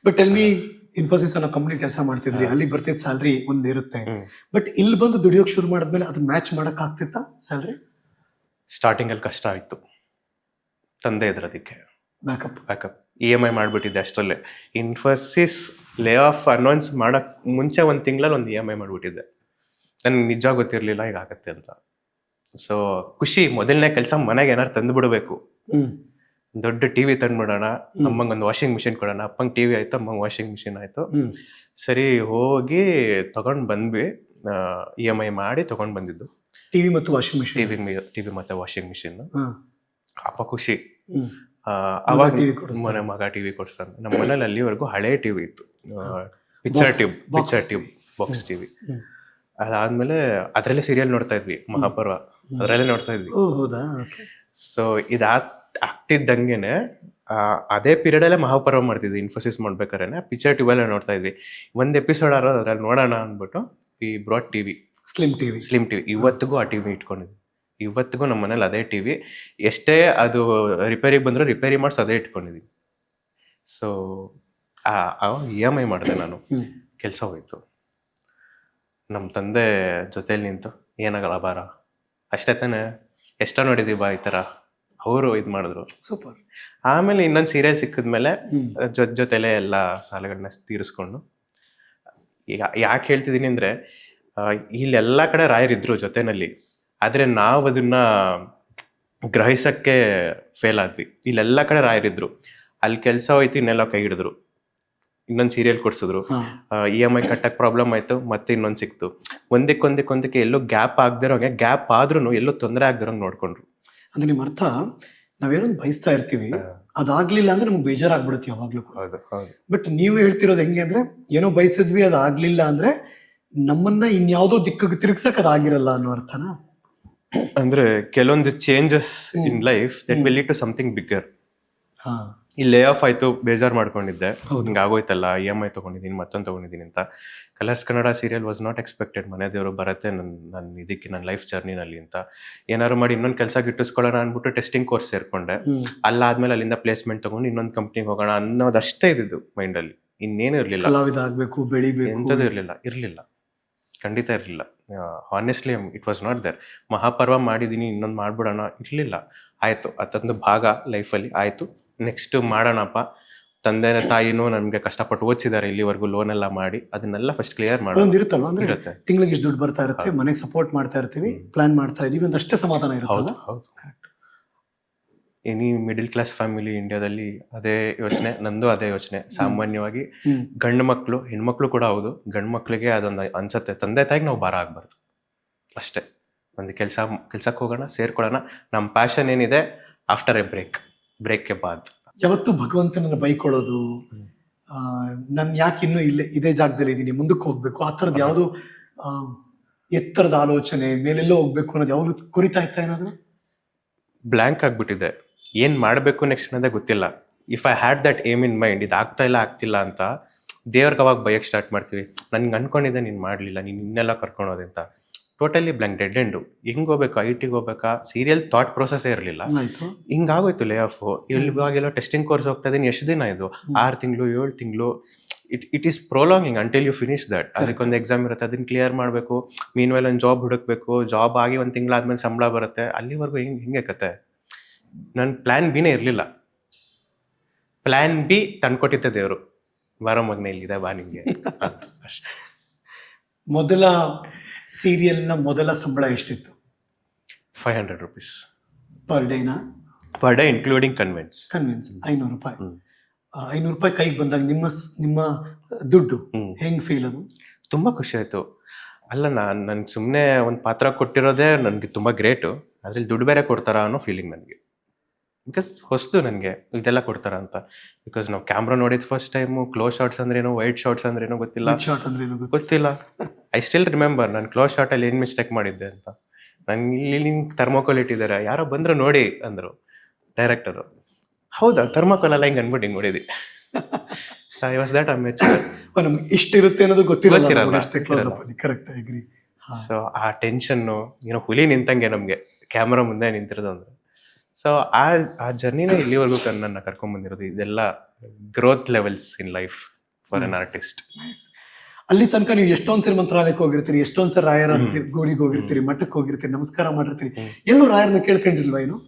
But ಅಲ್ಲಿ ಇನ್ಫೋಸಿಸ್ ಅನ್ನೋ company ಕೆಲಸ ಮಾಡ್ತಿದ್ರಿ, ಅಲ್ಲಿ ಬರ್ತಿದ್ ಸ್ಯಾಲ್ರಿ ಒಂದ್ ಇರುತ್ತೆ. ಬಟ್ ಇಲ್ಲಿ ಬಂದು ದುಡಿಯೋಕ್ ಶುರು ಮಾಡಿದ್ಮೇಲೆ ಅದು ಮ್ಯಾಚ್ ಮಾಡಕ್ ಆಗ್ತಿತ್ತ ಸ್ಯಾಲ್ರಿ? ಸ್ಟಾರ್ಟಿಂಗ್ ಅಲ್ಲಿ ಕಷ್ಟ ಆಯ್ತು, ತಂದೆ ಇದ್ರ ಅದಕ್ಕೆ ಬ್ಯಾಕಪ್ EMI ಮಾಡಿಬಿಟ್ಟಿದ್ದೆ ಅಷ್ಟರಲ್ಲೇ. ಇನ್ಫೋಸಿಸ್ ಲೇ ಆಫ್ ಅನೌನ್ಸ್ ಮಾಡಕ್ ಮುಂಚೆ ಒಂದು ತಿಂಗಳಲ್ಲಿ ಒಂದು EMI ಮಾಡಿಬಿಟ್ಟಿದ್ದೆ. ನನ್ಗೆ ನಿಜ ಗೊತ್ತಿರಲಿಲ್ಲ ಹೀಗಾಗತ್ತೆ ಅಂತ. ಸೊ ಖುಷಿ, ಮೊದಲನೇ ಕೆಲಸ ಮನೆಗೆ ಏನಾರು ತಂದು ಬಿಡಬೇಕು. ದೊಡ್ಡ ಟಿವಿ ತಂದ್ಬಿಡೋಣ, ಅಮ್ಮಂಗೆ ಒಂದು ವಾಷಿಂಗ್ ಮಿಷಿನ್ ಕೊಡೋಣ. ಅಪ್ಪಂಗೆ ಟಿವಿ ಆಯ್ತು, ಅಮ್ಮಂಗೆ ವಾಷಿಂಗ್ ಮಿಷಿನ್ ಆಯ್ತು. ಸರಿ ಹೋಗಿ ತಗೊಂಡ್ ಬಂದ್ವಿ, EMI ಮಾಡಿ ತಗೊಂಡ್ ಬಂದಿದ್ದು. ಟಿವಿ ಮತ್ತು ವಾಷಿಂಗ್ ಮಿಷಿನ್, ಟಿವಿ ಮತ್ತೆ ವಾಷಿಂಗ್ ಮಿಷಿನ್. ಅಪ್ಪ ಖುಷಿ. ಅವಾಗ ಮಗ ಟಿವಿ ಕೊಡ್ಸ್ತಾನೆ. ನಮ್ಮ ಮನೇಲಿ ಅಲ್ಲಿವರೆಗೂ ಹಳೆ ಟಿವಿ ಇತ್ತು, ಪಿಕ್ಚರ್ ಟ್ಯೂಬ್ ಬಾಕ್ಸ್ ಟಿವಿ. ಅದಾದ್ಮೇಲೆ ಅದ್ರಲ್ಲೇ ಸೀರಿಯಲ್ ನೋಡ್ತಾ ಇದ್ವಿ, ಮಹಾಪರ್ವ ಅದ್ರಲ್ಲೇ ನೋಡ್ತಾ ಇದ್ವಿ. ಸೊ ಆಗ್ತಿದ್ದಂಗೆನೆ ಅದೇ ಪೀರಿಯಡ್ ಅಲ್ಲೇ ಮಹಾಪರ್ವ ಮಾಡ್ತಿದ್ವಿ. ಇನ್ಫೋಸಿಸ್ ಮಾಡ್ಬೇಕಾದ್ರೆ ಪಿಕ್ಚರ್ ಟ್ಯೂಬ್ ಅಲ್ಲೇ ನೋಡ್ತಾ ಇದ್ವಿ. ಒಂದ್ ಎಪಿಸೋಡ್ ಆರೋ ಅದ್ರಲ್ಲಿ ನೋಡೋಣ ಅಂದ್ಬಿಟ್ಟು ಈ ಬ್ರಾಡ್ ಟಿವಿ, ಸ್ಲಿಮ್ ಟಿವಿ. ಇವತ್ತಿಗೂ ಆ ಟಿವಿ ಇಟ್ಕೊಂಡಿದ್ವಿ. ಇವತ್ತಿಗೂ ನಮ್ಮ ಮನೇಲಿ ಅದೇ ಟಿವಿ. ಎಷ್ಟೇ ಅದು ರಿಪೇರಿಗೆ ಬಂದರೂ ರಿಪೇರಿ ಮಾಡಿಸಿ ಅದೇ ಇಟ್ಕೊಂಡಿದ್ವಿ. ಸೊ EMI ಮಾಡಿದೆ ನಾನು. ಕೆಲಸ ಹೋಯ್ತು. ನಮ್ಮ ತಂದೆ ಜೊತೇಲಿ ನಿಂತು ಏನಾಗಲ್ಲ ಬಾರ, ಅಷ್ಟೇ ತಾನೆ, ಎಷ್ಟ ನೋಡಿದೀವಿ ಬಾ ಈ ಥರ ಅವರು ಇದು ಮಾಡಿದ್ರು. ಸೂಪರ್. ಆಮೇಲೆ ಇನ್ನೊಂದು ಸೀರಿಯಲ್ ಸಿಕ್ಕಿದ್ಮೇಲೆ ಜೊತೆಲೇ ಎಲ್ಲ ಸಾಲಗಳನ್ನ ತೀರಿಸ್ಕೊಂಡು. ಈಗ ಯಾಕೆ ಹೇಳ್ತಿದ್ದೀನಿ ಅಂದರೆ, ಇಲ್ಲೆಲ್ಲ ಕಡೆ ರಾಯರಿದ್ರು ಜೊತೆನಲ್ಲಿ, ಆದರೆ ನಾವು ಅದನ್ನ ಗ್ರಹಿಸಕ್ಕೆ ಫೇಲ್ ಆದ್ವಿ. ಇಲ್ಲೆಲ್ಲ ಕಡೆ ರಾಯರಿದ್ರು, ಅಲ್ಲಿ ಕೆಲಸ ಹೋಯ್ತು, ಇನ್ನೆಲ್ಲ ಕೈ ಹಿಡಿದ್ರು, ಇನ್ನೊಂದು ಸೀರಿಯಲ್ ಕೊಡ್ಸಿದ್ರು. EMI ಕಟ್ಟಕ್ಕೆ ಪ್ರಾಬ್ಲಮ್ ಆಯ್ತು, ಮತ್ತೆ ಇನ್ನೊಂದು ಸಿಕ್ತು. ಒಂದಕ್ಕೆ ಎಲ್ಲೂ ಗ್ಯಾಪ್ ಆಗದಿರೋಂಗೆ, ಗ್ಯಾಪ್ ಆದ್ರೂ ಎಲ್ಲೂ ತೊಂದರೆ ಆಗದಿರೋಂಗೆ ನೋಡ್ಕೊಂಡ್ರು. ಅಂದ್ರೆ ನಿಮ್ಮ ಅರ್ಥ, ನಾವೇನೊಂದು ಬಯಸ್ತಾ ಇರ್ತೀವಿ, ಅದಾಗ್ಲಿಲ್ಲ ಅಂದ್ರೆ ನಮ್ಗೆ ಬೇಜಾರಾಗ್ಬಿಡುತ್ತೆ ಯಾವಾಗ್ಲೂ. ಬಟ್ ನೀವು ಹೇಳ್ತಿರೋದು ಹೆಂಗೆ ಅಂದ್ರೆ, ಏನೋ ಬಯಸಿದ್ವಿ ಅದಾಗ್ಲಿಲ್ಲ ಅಂದ್ರೆ ನಮ್ಮನ್ನ ಇನ್ಯಾವುದೋ ದಿಕ್ಕಿಗೆ ತಿರುಗ್ಸಕ್ ಅದಾಗಿರಲ್ಲ ಅನ್ನೋ ಅರ್ಥನಾ? ಅಂದ್ರೆ ಕೆಲವೊಂದು changes in life that will lead to something bigger. ಈ ಲೇ ಆಫ್ ಆಯ್ತು, ಬೇಜಾರ್ ಮಾಡ್ಕೊಂಡಿದ್ದೆ, ಹಿಂಗೆ ಆಗೋಯ್ತಲ್ಲ, EMI ತಗೊಂಡಿದ್ದೀನಿ, ಮತ್ತೊಂದು ತಗೊಂಡಿದ್ದೀನಿ ಅಂತ. Colours Kannada serial was not expected. ಮನೆ ದೇವರು ಬರುತ್ತೆ ನನ್ನ ಇದಕ್ಕೆ, ನನ್ನ ಲೈಫ್ ಜರ್ನಿನಲ್ಲಿ ಅಂತ. ಏನಾದ್ರು ಮಾಡಿ ಇನ್ನೊಂದು ಕೆಲಸ ಗಿಟ್ಟಿಸ್ಕೊಳ್ಳೋಣ ಅಂದ್ಬಿಟ್ಟು ಟೆಸ್ಟಿಂಗ್ ಕೋರ್ಸ್ ಸೇರ್ಕೊಂಡೆ. ಅಲ್ಲಾದ್ಮೇಲೆ ಅಲ್ಲಿಂದ ಪ್ಲೇಸ್ಮೆಂಟ್ ತಗೊಂಡು ಇನ್ನೊಂದು ಕಂಪ್ನಿಗೆ ಹೋಗೋಣ ಅನ್ನೋದಷ್ಟೇ ಇದ್ದಿದ್ದು ಮೈಂಡಲ್ಲಿ. ಇನ್ನೇನು ಇರಲಿಲ್ಲ. ಎಂಥದ್ದು ಇರಲಿಲ್ಲ, ಖಂಡಿತ ಇರಲಿಲ್ಲ. Honestly it was not there. ಮಹಾಪರ್ವ ಮಾಡಿದ್ದೀನಿ, ಇನ್ನೊಂದು ಮಾಡ್ಬಿಡೋಣ ಇರಲಿಲ್ಲ. ಆಯಿತು, ಅದೊಂದು ಭಾಗ ಲೈಫಲ್ಲಿ ಆಯಿತು, ನೆಕ್ಸ್ಟ್ ಮಾಡೋಣಪ್ಪ. ತಂದೆ ತಾಯಿನೂ ನಮಗೆ ಕಷ್ಟಪಟ್ಟು ಓದಿಸಿದ್ದಾರೆ ಇಲ್ಲಿವರೆಗೂ, ಲೋನ್ ಎಲ್ಲ ಮಾಡಿ, ಅದನ್ನೆಲ್ಲ ಫಸ್ಟ್ ಕ್ಲಿಯರ್ ಮಾಡೋದು ಇರುತ್ತಲ್ವ. ಅಂದ್ರೆ ತಿಂಗಳಿಗೆ ಇಷ್ಟು ದುಡ್ಡು ಬರ್ತಾ ಇರುತ್ತೆ, ಮನೆಗೆ ಸಪೋರ್ಟ್ ಮಾಡ್ತಾ ಇರ್ತೀವಿ, ಪ್ಲಾನ್ ಮಾಡ್ತಾ ಇದೀವಿ, ಒಂದಷ್ಟೇ ಸಮಾಧಾನ ಇರುತ್ತೆ. ಹೌದು. ಎನಿ ಮಿಡಿಲ್ ಕ್ಲಾಸ್ ಫ್ಯಾಮಿಲಿ ಇಂಡಿಯಾದಲ್ಲಿ ಅದೇ ಯೋಚನೆ, ನಂದು ಅದೇ ಯೋಚನೆ. ಸಾಮಾನ್ಯವಾಗಿ ಗಂಡು ಮಕ್ಕಳು, ಹೆಣ್ಮಕ್ಳು ಕೂಡ ಹೌದು, ಗಂಡು ಮಕ್ಳಿಗೆ ಅದೊಂದು ಅನ್ಸತ್ತೆ, ತಂದೆ ತಾಯಿಗೆ ನಾವು ಭಾರ ಆಗ್ಬಾರ್ದು ಅಷ್ಟೇ. ಒಂದು ಕೆಲ್ಸಕ್ಕೆ ಹೋಗೋಣ, ಸೇರ್ಕೊಳ್ಳೋಣ, ನಮ್ಮ ಪ್ಯಾಷನ್ ಏನಿದೆ ಆಫ್ಟರ್ ಎ ಬ್ರೇಕ್ಗೆ ಬಾದ್. ಯಾವತ್ತು ಭಗವಂತನನ್ನ ಬೈಕೊಳ್ಳೋದು, ನಾನು ಯಾಕೆ ಇನ್ನೂ ಇದೇ ಜಾಗದಲ್ಲಿ ಇದ್ದೀನಿ, ಮುಂದಕ್ಕೆ ಹೋಗ್ಬೇಕು, ಆ ಥರದ್ದು ಯಾವುದು ಎತ್ತರದ ಆಲೋಚನೆ, ಮೇಲೆಲ್ಲೋ ಹೋಗ್ಬೇಕು ಅನ್ನೋದು ಯಾವಾಗಲೂ ಕುರಿತಾ ಇತ್ತ? ಏನಾದ್ರು ಬ್ಲ್ಯಾಂಕ್ ಆಗ್ಬಿಟ್ಟಿದೆ, ಏನು ಮಾಡಬೇಕು ನೆಕ್ಸ್ಟ್ ಅನ್ನೋದೇ ಗೊತ್ತಿಲ್ಲ. If I had that aim in mind, ಇದು ಆಗ್ತಿಲ್ಲ ಅಂತ ದೇವ್ರಿಗೆ ಅವಾಗ ಬಯಕ್ಕೆ ಸ್ಟಾರ್ಟ್ ಮಾಡ್ತೀವಿ. ನನ್ಗೆ ಅನ್ಕೊಂಡಿದ್ದೆ, ನೀನು ಮಾಡಲಿಲ್ಲ, ನೀನು ಇನ್ನೆಲ್ಲ ಕರ್ಕೊಳೋದೆ ಅಂತ. Totally blank, dead end. ಹಿಂಗೆ ಹೋಗ್ಬೇಕಾ, IT-ಗೆ ಹೋಗ್ಬೇಕಾ, ಸೀರಿಯಲ್ ಥಾಟ್ ಪ್ರೊಸೆಸ್ಸೇ ಇರಲಿಲ್ಲ. ಹಿಂಗಾಗೋಯ್ತು ಲೇ ಆಫ್. ಇವಾಗೆಲ್ಲ ಟೆಸ್ಟಿಂಗ್ ಕೋರ್ಸ್ ಹೋಗ್ತಾ ಇದ್ದೀನಿ. ಎಷ್ಟು ದಿನ ಇದು? 6 ತಿಂಗಳು 7 ತಿಂಗಳು. It is prolonging until you finish that. ಅದಕ್ಕೊಂದು ಎಕ್ಸಾಮ್ ಇರುತ್ತೆ, ಅದನ್ನ ಕ್ಲಿಯರ್ ಮಾಡಬೇಕು. ಮೀನ್ ವೇಲ್ ಒಂದು ಜಾಬ್ ಹುಡುಕ್ಬೇಕು, ಜಾಬ್ ಆಗಿ 1 ತಿಂಗಳಾದ್ಮೇಲೆ ಸಂಬಳ ಬರುತ್ತೆ. ಅಲ್ಲಿವರೆಗೂ ಹಿಂಗೆ ಕತೆ. ನನ್ನ ಪ್ಲಾನ್ ಬಿನೇ ಇರಲಿಲ್ಲ. ಪ್ಲಾನ್ ಬಿ ತಂದ್ಕೊಟ್ಟಿದ್ದೆ ದೇವರು, ಬರೋ ಮಗನೇ ಇಲ್ಲಿದೆ ಬಾ ನಿಮಗೆ ಅಷ್ಟೇ. ಮೊದಲ ಸೀರಿಯಲ್ನ ಮೊದಲ ಸಂಬಳ ಎಷ್ಟಿತ್ತು? 500 rupees ಪರ್ ಡೇನಾ? Per day including conveyance. 500 ರೂಪಾಯಿ. 500 ರೂಪಾಯಿ ಕೈಗೆ ಬಂದಾಗ ನಿಮ್ಮ ದುಡ್ಡು ಹೆಂಗ್ ಫೀಲ್? ಅದು ತುಂಬ ಖುಷಿ ಆಯಿತು. ಅಲ್ಲ, ನನ್ಗೆ ಸುಮ್ಮನೆ ಒಂದು ಪಾತ್ರ ಕೊಟ್ಟಿರೋದೇ ನನಗೆ ತುಂಬ ಗ್ರೇಟು, ಅದ್ರಲ್ಲಿ ದುಡ್ಡು ಬೇರೆ ಕೊಡ್ತಾರ ಅನ್ನೋ ಫೀಲಿಂಗ್ ನನಗೆ. ಬಿಕಾಸ್ ಹೊಸದು ನನಗೆ ಇದೆಲ್ಲ ಕೊಡ್ತಾರ ಅಂತ. ಬಿಕಾಸ್ ನಾವು ಕ್ಯಾಮ್ರಾ ನೋಡಿದ ಫಸ್ಟ್ ಟೈಮು. ಕ್ಲೋಸ್ ಶಾಟ್ಸ್ ಅಂದ್ರೇನು, ವೈಟ್ ಶಾಟ್ಸ್ ಅಂದ್ರೇನು ಗೊತ್ತಿಲ್ಲ. ಐ ಸ್ಟಿಲ್ ರಿಮೆಂಬರ್ ನಾನು ಕ್ಲೋಸ್ ಶಾಟಲ್ಲಿ ಏನು ಮಿಸ್ಟೇಕ್ ಮಾಡಿದ್ದೆ ಅಂತ. ನಂಗೆ ಇಲ್ಲಿ ಥರ್ಮೋಕೋಲ್ ಇಟ್ಟಿದ್ದಾರೆ, ಯಾರೋ ಬಂದರು ನೋಡಿ ಅಂದರು ಡೈರೆಕ್ಟರು. ಹೌದಾ, ಥರ್ಮೋಕೋಲ್ ಎಲ್ಲ ಹಿಂಗೆ ಅನ್ಬಿಟ್ಟು ಹಿಂಗೆ ನೋಡಿದ್ವಿ. So I was that amateur. ನಮ್ಗೆ ಇಷ್ಟಿರುತ್ತೆ ಅನ್ನೋದು ಗೊತ್ತಿರಲ್ಲ. ಸೊ ಆ ಟೆನ್ಷನ್ನು, ಹುಲಿ ನಿಂತಂಗೆ ನಮಗೆ ಕ್ಯಾಮ್ರಾ ಮುಂದೆ ನಿಂತಿರೋದು ಅಂದ್ರೆ. ಸೊ ಆ ಜರ್ನಿನೇ ಇಲ್ಲಿವರೆಗೂ ನನ್ನ ಕರ್ಕೊಂಡ್ಬಂದಿರೋದು. ಇದೆಲ್ಲ growth levels in life. For an artist. ಅಲ್ಲಿ ತನಕ ನೀವು ಎಷ್ಟೊಂದ್ ಸರಿ ಮಂತ್ರಾಲಯಕ್ಕೆ ಹೋಗಿರ್ತೀರಿ, ಎಷ್ಟೊಂದ್ ಸರಿ ರಾಯರ ಗೋಡಿಗೆ ಹೋಗಿರ್ತೀರಿ, ಮಠಕ್ಕೆ ಹೋಗಿರ್ತೀರಿ, ನಮಸ್ಕಾರ ಮಾಡಿರ್ತೀರಿ, ಎಲ್ಲೂ ರಾಯರನ್ನ ಕೇಳ್ಕೊಂಡಿಲ್ವಾ ಏನು?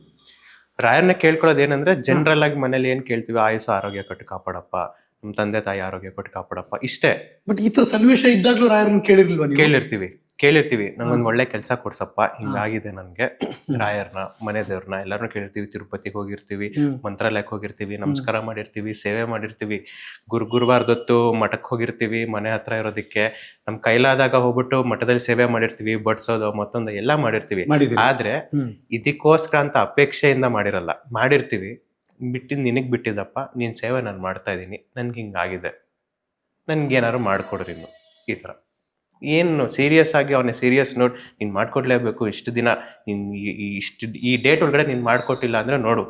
ರಾಯರ್ನ ಕೇಳ್ಕೊಳ್ಳೋದು ಏನಂದ್ರೆ ಜನರಲ್ ಆಗಿ ಮನೇಲಿ ಏನ್ ಕೇಳ್ತೀವಿ, ಆಯುಷ ಆರೋಗ್ಯ ಕೊಟ್ಟು ಕಾಪಾಡಪ್ಪ, ನಮ್ ತಂದೆ ತಾಯಿ ಆರೋಗ್ಯ ಕೊಟ್ಟು ಕಾಪಾಡಪ್ಪ, ಇಷ್ಟೇ. ಬಟ್ ಈ ತರ ಸನ್ನಿವೇಶ ಇದ್ದಾಗ್ಲೂ ರಾಯರನ್ನ ಕೇಳಿರ್ಲಿಲ್ವಾ ನೀವು? ಕೇಳಿರ್ತೀವಿ ನಂಗೊಂದ್ ಒಳ್ಳೆ ಕೆಲಸ ಕೊಡ್ಸಪ್ಪ, ಹಿಂಗಾಗಿದೆ ನನ್ಗೆ, ರಾಯರ್ನ, ಮನೆ ದೇವ್ರನ್ನ ಎಲ್ಲಾರನ್ನೂ ಕೇಳಿರ್ತೀವಿ. ತಿರುಪತಿಗೆ ಹೋಗಿರ್ತೀವಿ, ಮಂತ್ರಾಲಯಕ್ಕೆ ಹೋಗಿರ್ತೀವಿ, ನಮಸ್ಕಾರ ಮಾಡಿರ್ತೀವಿ, ಸೇವೆ ಮಾಡಿರ್ತೀವಿ, ಗುರುವಾರದೊತ್ತು ಮಠಕ್ಕೆ ಹೋಗಿರ್ತೀವಿ, ಮನೆ ಹತ್ರ ಇರೋದಕ್ಕೆ. ನಮ್ ಕೈಲಾದಾಗ ಹೋಗ್ಬಿಟ್ಟು ಮಠದಲ್ಲಿ ಸೇವೆ ಮಾಡಿರ್ತೀವಿ, ಬಡ್ಸೋದು ಮತ್ತೊಂದು ಎಲ್ಲ ಮಾಡಿರ್ತೀವಿ. ಆದ್ರೆ ಇದಕ್ಕೋಸ್ಕರ ಅಂತ ಅಪೇಕ್ಷೆಯಿಂದ ಮಾಡಿರ್ತೀವಿ. ನಿನಗ್ ಬಿಟ್ಟಿದ್ದಪ್ಪ, ನೀನ್ ಸೇವೆ ನಾನು ಮಾಡ್ತಾ ಇದ್ದೀನಿ, ನನ್ಗೆ ಹಿಂಗಾಗಿದೆ, ನನ್ಗೇನಾದ್ರು ಮಾಡ್ಕೊಡ್ರಿ ಇನ್ನು, ಈ ತರ. ಏನು ಸೀರಿಯಸ್ ಆಗಿ ಅವನೇ ಸೀರಿಯಸ್ ನೋಡ್, ನೀನ್ ಮಾಡ್ಕೊಡ್ಲೇಬೇಕು, ಇಷ್ಟು ದಿನ ನೀನ್ ಈ ಡೇಟ್ ಒಳಗಡೆ ನೀನ್ ಮಾಡ್ಕೊಟ್ಟಿಲ್ಲ ಅಂದ್ರೆ ನೋಡು,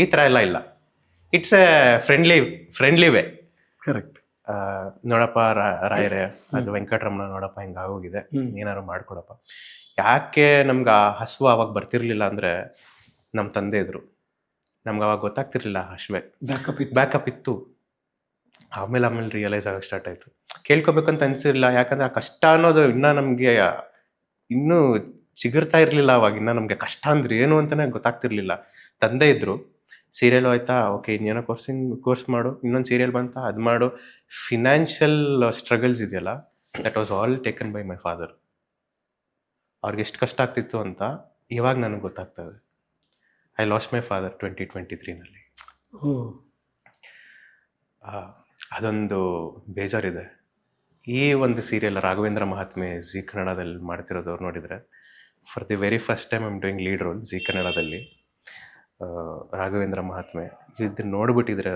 ಈ ತರ ಎಲ್ಲ ಇಲ್ಲ. It's A friendly way. Correct. ನೋಡಪ್ಪ ರಾಯರೇ, ಅದು ವೆಂಕಟರಮಣ, ನೋಡಪ್ಪ ಹಿಂಗಾಗೋಗಿದೆ, ಏನಾದ್ರು ಮಾಡ್ಕೊಡಪ್ಪ. ಯಾಕೆ ನಮ್ಗೆ ಆ ಹಸುವು ಅವಾಗ ಬರ್ತಿರ್ಲಿಲ್ಲ ಅಂದ್ರೆ, ನಮ್ಮ ತಂದೆ ಇದ್ರು, ನಮ್ಗೆ ಅವಾಗ ಗೊತ್ತಾಗ್ತಿರ್ಲಿಲ್ಲ ಹಶ್ವೆ ಬ್ಯಾಕಪ್ ಇತ್ತು. ಆಮೇಲೆ ರಿಯಲೈಸ್ ಆಗಕ್ಕೆ ಸ್ಟಾರ್ಟ್ ಆಯ್ತು. ಕೇಳ್ಕೊಬೇಕಂತ ಅನ್ಸಿರ್ಲಿಲ್ಲ, ಯಾಕಂದ್ರೆ ಆ ಕಷ್ಟ ಅನ್ನೋದು ಇನ್ನೂ ಚಿಗುರ್ತಾ ಇರ್ಲಿಲ್ಲ ಅವಾಗ. ನಮ್ಗೆ ಕಷ್ಟ ಅಂದ್ರೆ ಏನು ಅಂತಾನೆ ಗೊತ್ತಾಗ್ತಿರ್ಲಿಲ್ಲ. ತಂದೆ ಇದ್ರು, ಸೀರಿಯಲ್ ಆಯ್ತಾ, ಓಕೆ ಇನ್ನೇನೋ ಕೋರ್ಸ್ ಮಾಡು, ಇನ್ನೊಂದು ಸೀರಿಯಲ್ ಬಂತ ಅದ್ ಮಾಡು. ಫಿನಾನ್ಷಿಯಲ್ ಸ್ಟ್ರಗಲ್ಸ್ ಇದೆಯಲ್ಲ, that was all taken by my father. ಅವ್ರಿಗೆ ಎಷ್ಟು ಕಷ್ಟ ಆಗ್ತಿತ್ತು ಅಂತ ಇವಾಗ ನನಗೆ ಗೊತ್ತಾಗ್ತದೆ. ಐ ಲಾಸ್ಟ್ ಮೈ ಫಾದರ್ 2023 ಅದೊಂದು ಬೇಜಾರಿದೆ. ಈ ಒಂದು ಸೀರಿಯಲ್ ರಾಘವೇಂದ್ರ ಮಹಾತ್ಮೆ ಜಿ ಕನ್ನಡದಲ್ಲಿ ಮಾಡ್ತಿರೋದವ್ರು ನೋಡಿದರೆ, for the very first time I'm doing lead role G ಕನ್ನಡದಲ್ಲಿ. ರಾಘವೇಂದ್ರ ಮಹಾತ್ಮೆ ಇದನ್ನ ನೋಡ್ಬಿಟ್ಟಿದ್ರೆ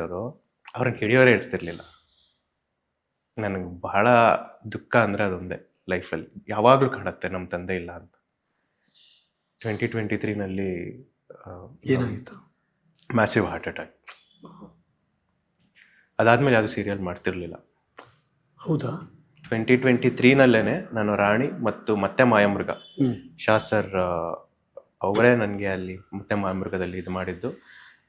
ಅವ್ರನ್ನ ಹಿಡಿಯೋರೇ ಇರ್ತಿರ್ಲಿಲ್ಲ. ನನಗೆ ಬಹಳ ದುಃಖ ಅಂದರೆ ಅದೊಂದೇ ಲೈಫಲ್ಲಿ ಯಾವಾಗಲೂ ಕಾಣುತ್ತೆ, ನಮ್ಮ ತಂದೆ ಇಲ್ಲ ಅಂತ. 2023 ಏನಾಗಿತ್ತು? Massive heart attack. ಅದಾದ್ಮೇಲೆ ಯಾವುದು ಸೀರಿಯಲ್ ಮಾಡ್ತಿರ್ಲಿಲ್ಲ. ಹೌದಾ? 2023 ನಾನು ರಾಣಿ ಮತ್ತು ಮತ್ತೆ ಮಾಯಾಮೃಗ, ಶಾ ಸರ್ ಅವರೇ ನನಗೆ ಅಲ್ಲಿ ಮತ್ತೆ ಮಾಯಾಮೃಗದಲ್ಲಿ ಇದು ಮಾಡಿದ್ದು.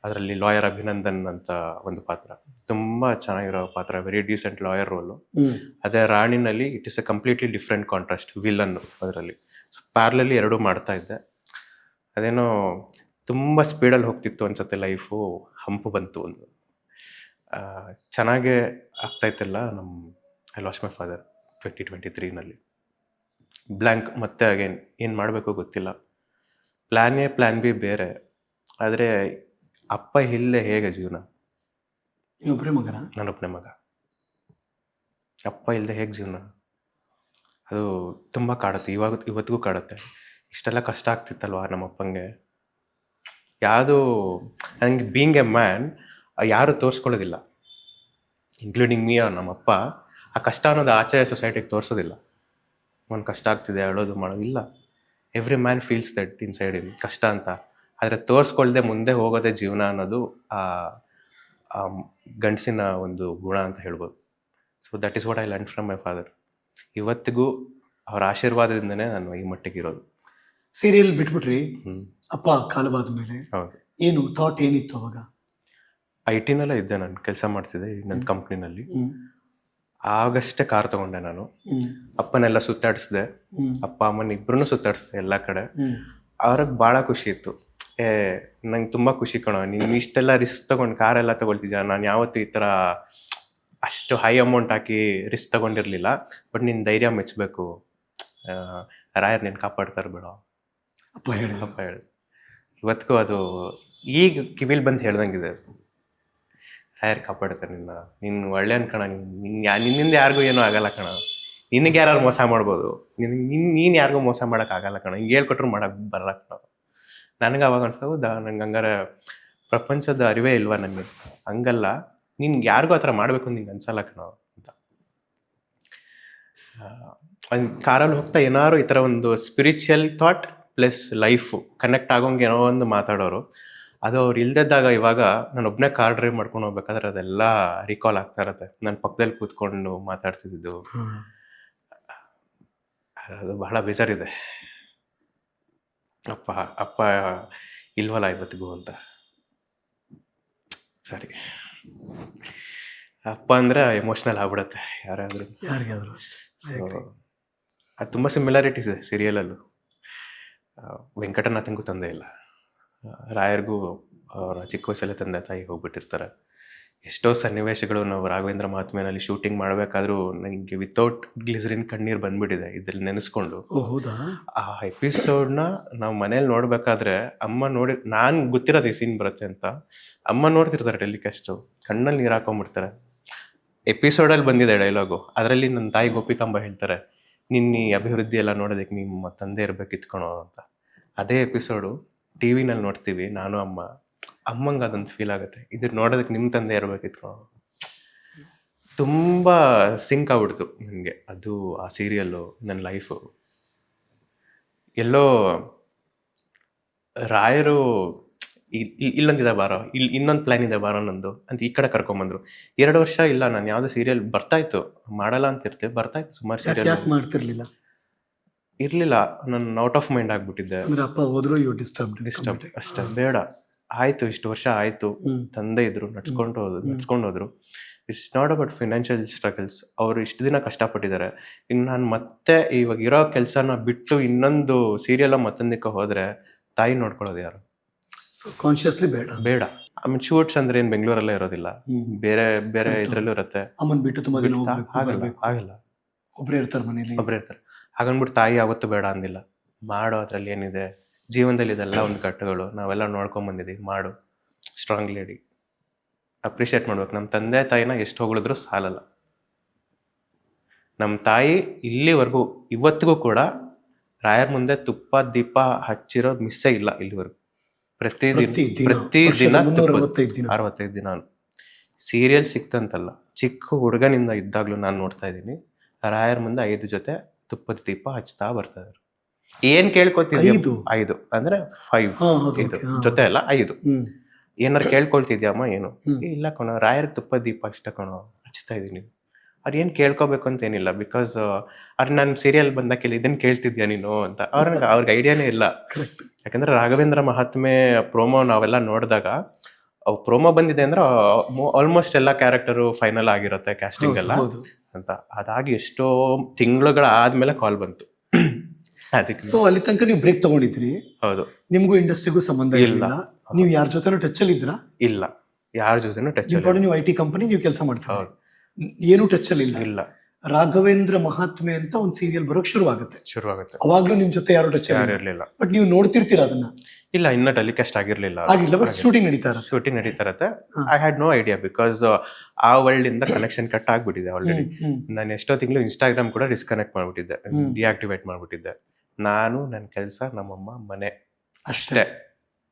ಅದರಲ್ಲಿ ಲಾಯರ್ ಅಭಿನಂದನ್ ಅಂತ ಒಂದು ಪಾತ್ರ, ತುಂಬ ಚೆನ್ನಾಗಿರೋ ಪಾತ್ರ, ವೆರಿ ಡೀಸೆಂಟ್ ಲಾಯರ್ ರೋಲು. ಅದೇ ರಾಣಿನಲ್ಲಿ it is a completely different contrast, villain. ಅದರಲ್ಲಿ ಪ್ಯಾರ್ಲಲ್ಲಿ ಎರಡೂ ಮಾಡ್ತಾ ಇದ್ದೆ. ಅದೇನೋ ತುಂಬ ಸ್ಪೀಡಲ್ಲಿ ಹೋಗ್ತಿತ್ತು ಅನ್ಸುತ್ತೆ ಲೈಫು, ಹಂಪು ಬಂತು ಒಂದು. ಚೆನ್ನಾಗೇ ಆಗ್ತಾಯಿತ್ತಲ್ಲ ನಮ್ಮ I lost my father 2023 blank. ಮತ್ತೆ ಅಗೇನ್ ಏನು ಮಾಡಬೇಕು ಗೊತ್ತಿಲ್ಲ. ಪ್ಲ್ಯಾನ್ ಬಿ ಬೇರೆ. ಆದರೆ ಅಪ್ಪ ಇಲ್ಲದೆ ಹೇಗೆ ಜೀವನ? ಒಬ್ಬರೇ ಮಗನ? ನಾನೊಬ್ಬನೇ ಮಗ. ಅಪ್ಪ ಇಲ್ಲದೆ ಹೇಗೆ ಜೀವನ? ಅದು ತುಂಬ ಕಾಡುತ್ತೆ, ಇವತ್ತಿಗೂ ಕಾಡುತ್ತೆ. ಇಷ್ಟೆಲ್ಲ ಕಷ್ಟ ಆಗ್ತಿತ್ತಲ್ವ ನಮ್ಮಪ್ಪಂಗೆ. ಯಾವುದು ನನಗೆ ಬೀಯಿಂಗ್ ಎ ಮ್ಯಾನ್ ಯಾರು ತೋರಿಸ್ಕೊಳ್ಳೋದಿಲ್ಲ, ಇನ್ಕ್ಲೂಡಿಂಗ್ ಮೀ. ನಮ್ಮಪ್ಪ ಆ ಕಷ್ಟ ಅನ್ನೋದು ಆಚೆ ಸೊಸೈಟಿಗೆ ತೋರಿಸೋದಿಲ್ಲ. ಒಂದು ಕಷ್ಟ ಆಗ್ತಿದೆ ಹೇಳೋದು ಮಾಡೋದು ಇಲ್ಲ. Every man feels that inside him, ಕಷ್ಟ ಅಂತ. ಆದರೆ ತೋರಿಸ್ಕೊಳ್ದೆ ಮುಂದೆ ಹೋಗೋದೇ ಜೀವನ ಅನ್ನೋದು ಆ ಗಂಡಸಿನ ಒಂದು ಗುಣ ಅಂತ ಹೇಳ್ಬೋದು. So that is what I learn from my father. ಇವತ್ತಿಗೂ ಅವ್ರ ಆಶೀರ್ವಾದದಿಂದನೇ ನಾನು ಈ ಮಟ್ಟಿಗೆ ಇರೋದು. ಸೀರಿಯಲ್ ಬಿಟ್ಬಿಟ್ರಿ, ಅಪ್ಪ ಕಾಲವಾದ ಮೇಲೆ ಹೌದು. ಏನು ಥಾಟ್ ಏನಿತ್ತು ಅವಾಗ? IT ಇದ್ದೆ, ನಾನು ಕೆಲಸ ಮಾಡ್ತಿದ್ದೆ ನನ್ನ ಕಂಪ್ನಿನಲ್ಲಿ. ಆಗಷ್ಟೇ ಕಾರ್ ತಗೊಂಡೆ ನಾನು. ಅಪ್ಪನೆಲ್ಲ ಸುತ್ತಾಡಿಸ್ದೆ, ಅಪ್ಪ ಅಮ್ಮನ ಇಬ್ಬರನ್ನು ಸುತ್ತಾಡಿಸ್ದೆ ಎಲ್ಲ ಕಡೆ. ಅವ್ರಿಗೆ ಭಾಳ ಖುಷಿ ಇತ್ತು. ನಂಗೆ ತುಂಬ ಖುಷಿ ಕಣೋ, ನೀನು ಇಷ್ಟೆಲ್ಲ ರಿಸ್ಕ್ ತೊಗೊಂಡು ಕಾರೆಲ್ಲ ತೊಗೊಳ್ತಿದ್ಯಾ. ನಾನು ಯಾವತ್ತೂ ಈ ಥರ ಅಷ್ಟು ಹೈ ಅಮೌಂಟ್ ಹಾಕಿ ರಿಸ್ಕ್ ತೊಗೊಂಡಿರಲಿಲ್ಲ. ಬಟ್ ನಿನ್ನ ಧೈರ್ಯ ಮೆಚ್ಚಬೇಕು, ರಾಯರ್ ನೀನು ಕಾಪಾಡ್ತಾರೆ ಬಿಡೋ ಅಪ್ಪ ಹೇಳಿ. ಇವತ್ತಿಗೂ ಅದು ಈಗ ಕಿವಿಲ್ ಬಂದು ಹೇಳ್ದಂಗಿದೆ. ರಾಯರ್ ಕಾಪಾಡ್ತಾರೆ ನಿನ್ನ ಒಳ್ಳೆ ಅನ್ಕಣ. ನಿನ್ನಿಂದ ಯಾರಿಗೂ ಏನೂ ಆಗಲ್ಲ ಕಣ. ನಿನಗೆ ಯಾರು ಮೋಸ ಮಾಡ್ಬೋದು, ನೀನು ಯಾರಿಗೂ ಮೋಸ ಮಾಡೋಕ್ಕಾಗಲ್ಲ ಕಣ. ಹಿಂಗೆ ಹೇಳ್ಕೊಟ್ರು ಮಾಡೋಕ್ಕೆ ಬರಲ್ಲ ಕಣ. ನನಗೆ ಅವಾಗ ಅನ್ಸೋದಾ, ನಂಗೆ ಹಂಗಾರೆ ಪ್ರಪಂಚದ ಅರಿವೇ ಇಲ್ವಾ ನನಗೆ? ಹಂಗಲ್ಲ, ನಿನ್ಗೆ ಯಾರಿಗೂ ಆ ಥರ ಮಾಡಬೇಕು ನಿಂಗೆ ಅನ್ಸಲ್ಲ ಕಣ ಅಂತ. ಕಾರಲ್ಲಿ ಹೋಗ್ತಾ ಏನಾದ್ರು ಈ ಥರ ಒಂದು spiritual thought plus life connect ಆಗೋಂಗೆ ಏನೋ ಒಂದು ಮಾತಾಡೋರು. ಅದು ಅವ್ರು ಇಲ್ದಿದ್ದಾಗ ಇವಾಗ ನಾನು ಒಬ್ಬನೇ ಕಾರ್ ಡ್ರೈವ್ ಮಾಡ್ಕೊಂಡು ಹೋಗ್ಬೇಕಾದ್ರೆ ಅದೆಲ್ಲ ರಿಕಾಲ್ ಆಗ್ತಾ ಇರತ್ತೆ. ನನ್ನ ಪಕ್ಕದಲ್ಲಿ ಕೂತ್ಕೊಂಡು ಮಾತಾಡ್ತಿದ್ದು ಅದು ಬಹಳ ಬೇಜಾರಿದೆ. ಅಪ್ಪ ಇಲ್ವಲ್ಲ ಇವತ್ತಿಗೂ ಅಂತ. ಸರಿ, ಅಪ್ಪ ಅಂದರೆ ಎಮೋಷ್ನಲ್ ಆಗ್ಬಿಡುತ್ತೆ ಯಾರಾದರೂ. ಯಾರಿಗಾದ್ರು ಸೊ ಅದು ತುಂಬ ಸಿಮಿಲಾರಿಟೀಸ್ ಇದೆ ಸೀರಿಯಲಲ್ಲೂ. ವೆಂಕಟನಾಥನ್ಗೂ ತಂದೆ ಇಲ್ಲ, ರಾಯರ್ಗೂ ಅವರ ಚಿಕ್ಕ ವಯಸ್ಸಲ್ಲೇ ತಂದೆ ತಾಯಿ ಹೋಗ್ಬಿಟ್ಟಿರ್ತಾರೆ. ಎಷ್ಟೋ ಸನ್ನಿವೇಶಗಳು ನಾವು ರಾಘವೇಂದ್ರ ಮಹಾತ್ಮೆನಲ್ಲಿ ಶೂಟಿಂಗ್ ಮಾಡಬೇಕಾದ್ರೂ ನನಗೆ ವಿತೌಟ್ ಗ್ಲಿಸರಿನ್ ಕಣ್ಣೀರು ಬಂದ್ಬಿಟ್ಟಿದೆ ಇದ್ರಲ್ಲಿ ನೆನೆಸ್ಕೊಂಡು. ಹೌದಾ? ಆ ಎಪಿಸೋಡ್ನ ನಾವು ಮನೇಲಿ ನೋಡ್ಬೇಕಾದ್ರೆ ಅಮ್ಮ ನೋಡಿ, ನಾನು ಗೊತ್ತಿರೋದು ಈ ಸೀನ್ ಬರುತ್ತೆ ಅಂತ, ಅಮ್ಮ ನೋಡ್ತಿರ್ತಾರೆ ಟೆಲಿಕಾಸ್ಟು, ಕಣ್ಣಲ್ಲಿ ನೀರು ಹಾಕೊಂಡ್ಬಿಡ್ತಾರೆ. ಎಪಿಸೋಡಲ್ಲಿ ಬಂದಿದೆ ಡೈಲಾಗು, ಅದರಲ್ಲಿ ನನ್ನ ತಾಯಿ ಗೋಪಿಕಾಂಬ ಹೇಳ್ತಾರೆ, ನಿನ್ನ ಈ ಅಭಿವೃದ್ಧಿ ಎಲ್ಲ ನೋಡೋದಕ್ಕೆ ನಿಮ್ಮ ತಂದೆ ಇರ್ಬೇಕಿತ್ಕೊಳೋ ಅಂತ. ಅದೇ ಎಪಿಸೋಡು ಟಿ ವಿನಲ್ಲಿ ನೋಡ್ತೀವಿ ನಾನು ಅಮ್ಮ, ಅಮ್ಮಂಗೆ ಅದೊಂದು ಫೀಲ್ ಆಗುತ್ತೆ, ಇದ್ರ ನೋಡೋದಕ್ಕೆ ನಿಮ್ಮ ತಂದೆ ಇರ್ಬೇಕಿತ್ಕೊಳೋ. ತುಂಬ ಸಿಂಕ್ ಆಗ್ಬಿಡ್ತು ನನಗೆ ಅದು, ಆ ಸೀರಿಯಲ್ಲು ನನ್ನ ಲೈಫು. ಎಲ್ಲೋ ರಾಯರು ಇಲ್ಲಂತಿದೆ ಬಾರೋ, ಇಲ್ಲಿ ಇನ್ನೊಂದು ಪ್ಲ್ಯಾನ್ ಇದೆ ಬಾರೋ ನಂದು ಅಂತ ಈ ಕಡೆ ಕರ್ಕೊಂಬಂದ್ರು. 2 ವರ್ಷ ಇಲ್ಲ, ನಾನು ಯಾವುದೋ ಸೀರಿಯಲ್ ಬರ್ತಾಯಿತ್ತು, ಮಾಡಲ್ಲ ಅಂತ ಇರ್ತೀವಿ, ಬರ್ತಾಯಿತ್ತು ಸುಮಾರು ಸೀರಿಯಲ್. ಯಾಕೆ ಮಾಡ್ತಿರ್ಲಿಲ್ಲ? ಇರಲಿಲ್ಲ, ನಾನು ಔಟ್ ಆಫ್ ಮೈಂಡ್ ಆಗಿಬಿಟ್ಟಿದ್ದೆ. ಅಂದ್ರೆ ಅಪ್ಪ ಹೋದ್ರು ಇವ್ ಡಿಸ್ಟರ್ಬ್ ಅಷ್ಟೇ, ಬೇಡ ಆಯಿತು, ಇಷ್ಟು ವರ್ಷ ಆಯಿತು, ತಂದೆ ಇದ್ರು, ನಡ್ಸ್ಕೊಂಡು ಹೋದ್ರು. It's not about financial struggles. ಅವರು ಇಷ್ಟು ದಿನ ಕಷ್ಟಪಟ್ಟಿದ್ದಾರೆ. ಈಗ ನಾನು ಮತ್ತೆ ಇವಾಗ ಇರೋ ಕೆಲಸನ ಬಿಟ್ಟು ಇನ್ನೊಂದು ಸೀರಿಯಲ್ ಮತ್ತೊಂದಕ್ಕೆ ಹೋದರೆ ತಾಯಿ ನೋಡ್ಕೊಳ್ಳೋದು ಯಾರು? ಕಾನ್ಶಿಯಸ್ಲಿ ಬೇಡ. ಆಮೇಲೆ ಶೂಟ್ಸ್ ಅಂದ್ರೆ ಏನು ಬೆಂಗಳೂರಲ್ಲೇ ಇರೋದಿಲ್ಲ, ಬೇರೆ ಬೇರೆ ಇದ್ರಲ್ಲೂ ಇರುತ್ತೆ. ಅಮ್ಮನ್ ಬಿಟ್ಟು ತುಂಬಾ ದಿನ ಆಗಲ್ಲ, ಒಬ್ಬರೇ ಇರ್ತಾರೆ ಮನೇಲಿ, ಹಾಗನ್ಬಿಟ್ಟು ತಾಯಿ ಯಾವತ್ತೂ ಬೇಡ ಅಂದಿಲ್ಲ. ಮಾಡೋ ಅದ್ರಲ್ಲಿ ಏನಿದೆ, ಜೀವನದಲ್ಲಿ ಇದೆಲ್ಲ ಒಂದು ಕಟ್ಟುಗಳು, ನಾವೆಲ್ಲ ನೋಡ್ಕೊಂಬಂದಿದ್ದೀವಿ, ಮಾಡು, ಸ್ಟ್ರಾಂಗ್ ಲೇಡಿ. ಅಪ್ರಿಷಿಯೇಟ್ ಮಾಡ್ಬೇಕು. ನಮ್ಮ ತಂದೆ ತಾಯಿನ ಎಷ್ಟು ಹೊಗಳಿದ್ರು ಸಾಲಲ್ಲ. ನಮ್ಮ ತಾಯಿ ಇಲ್ಲಿವರೆಗೂ ಇವತ್ತಿಗೂ ಕೂಡ ರಾಯರ್ ಮುಂದೆ ತುಪ್ಪ ದೀಪ ಹಚ್ಚಿರೋ ಮಿಸ್ಸೇ ಇಲ್ಲ ಇಲ್ಲಿವರೆಗೂ. ಪ್ರತಿದಿನ 65 ದಿನ ಸೀರಿಯಲ್ ಸಿಕ್ತಂತಲ್ಲ, ಚಿಕ್ಕ ಹುಡುಗನಿಂದ ಇದ್ದಾಗ್ಲೂ ನಾನು ನೋಡ್ತಾ ಇದ್ದೀನಿ ರಾಯರ್ ಮುಂದೆ 5 ಜೊತೆ ತುಪ್ಪದ ದೀಪ ಹಚ್ತಾ ಬರ್ತಾ ಇದ್ರು. ಏನ್ ಕೇಳ್ಕೊತಿದ್ಯ? 5 ಅಂದ್ರೆ 5 ಇದು ಜೊತೆ ಅಲ್ಲ 5. ಏನಾರು ಕೇಳ್ಕೊಳ್ತಿದ್ಯಮ್ಮ? ಏನು ಇಲ್ಲ ಕಣೋ, ರಾಯರ್ಗೆ ತುಪ್ಪದ ದೀಪ ಇಷ್ಟ ಕಣೋ, ಹಚ್ತಾ ಇದೀನಿ. ಅವ್ರು ಏನು ಕೇಳ್ಕೊಬೇಕು ಅಂತ ಏನಿಲ್ಲ, ಬಿಕಾಸ್ ಅವ್ರು ನಾನು ಸೀರಿಯಲ್ ಬಂದಾಕೆಲ್ಲ ಇದನ್ನು ಕೇಳ್ತಿದ್ಯಾ ನೀನು ಅಂತ ಅವ್ರಿಗೆ ಐಡಿಯಾನೇ ಇಲ್ಲ. ಯಾಕಂದ್ರೆ ರಾಘವೇಂದ್ರ ಮಹಾತ್ಮೆ ಪ್ರೋಮೋ ನಾವೆಲ್ಲ ನೋಡಿದಾಗ, ಅವು ಪ್ರೋಮೋ ಬಂದಿದೆ ಅಂದ್ರೆ ಆಲ್ಮೋಸ್ಟ್ ಎಲ್ಲ ಕ್ಯಾರೆಕ್ಟರು ಫೈನಲ್ ಆಗಿರುತ್ತೆ ಕ್ಯಾಸ್ಟಿಂಗ್ ಎಲ್ಲ ಅಂತ. ಅದಾಗಿ ಎಷ್ಟೋ ತಿಂಗಳುಗಳ ಆದ್ಮೇಲೆ ಕಾಲ್ ಬಂತು ಅದಕ್ಕೆ. ಸೊ ಅಲ್ಲಿ ತನಕ ನೀವು ಬ್ರೇಕ್ ತಗೊಂಡಿದ್ರಿ. ಹೌದು. ನಿಮ್ಗೂ ಇಂಡಸ್ಟ್ರಿಗೂ ಸಂಬಂಧ ಇಲ್ಲ. ನೀವು ಯಾರ ಜೊತೆನೂ ಟಚ್ ಅಲ್ಲಿ ಇದ್ರಾ? ಇಲ್ಲ, ಯಾರ ಜೊತೆನೂ ಟಚ್ ಅಲ್ಲಿ. ನೀವು IT ಕಂಪನಿ ನೀವು ಕೆಲಸ ಮಾಡ್ತೀರಾ, ಏನು ಟಚ್ ಅಲ್ಲಿ ಇಲ್ಲ. ರಾಘವೇಂದ್ರ ಮಹಾತ್ಮೆ ಅಂತ ಒಂದು ಸೀರಿಯಲ್ ಬರೋಕ್ ಶುರುವಾಗುತ್ತೆ. ಅವಾಗ್ಲೂ ನಿಮ್ ಜೊತೆ ಯಾರು ಟಚ್ ಇರಲಿಲ್ಲ. ಬಟ್ ನೀವು ನೋಡ್ತಿರ್ತೀರಾ ಅದನ್ನ? ಇಲ್ಲ, ಇನ್ನ ಟೆಲಿಕಾಸ್ಟ್ ಆಗಿರ್ಲಿಲ್ಲ. ಬಟ್ ಶೂಟಿಂಗ್ ನಡೀತಾ ಇರತ್ತೆ. I had no idea, because ಆ ವರ್ಲ್ಡ್ ಇಂದ ಕನೆಕ್ಷನ್ ಕಟ್ ಆಗ್ಬಿಟ್ಟಿದೆ ಆಲ್ರೆಡಿ. ನಾನು ಎಷ್ಟೋ ತಿಂಗಳು ಇನ್ಸ್ಟಾಗ್ರಾಮ್ ಕೂಡ ಡಿಸ್ಕನೆಕ್ಟ್ ಮಾಡ್ಬಿಟ್ಟಿದ್ದೆ, ಡಿಆಕ್ಟಿವೇಟ್ ಮಾಡ್ಬಿಟ್ಟಿದ್ದೆ. ನಾನು, ನನ್ನ ಕೆಲಸ, ನಮ್ಮಮ್ಮ, ಮನೆ, ಅಷ್ಟೇ,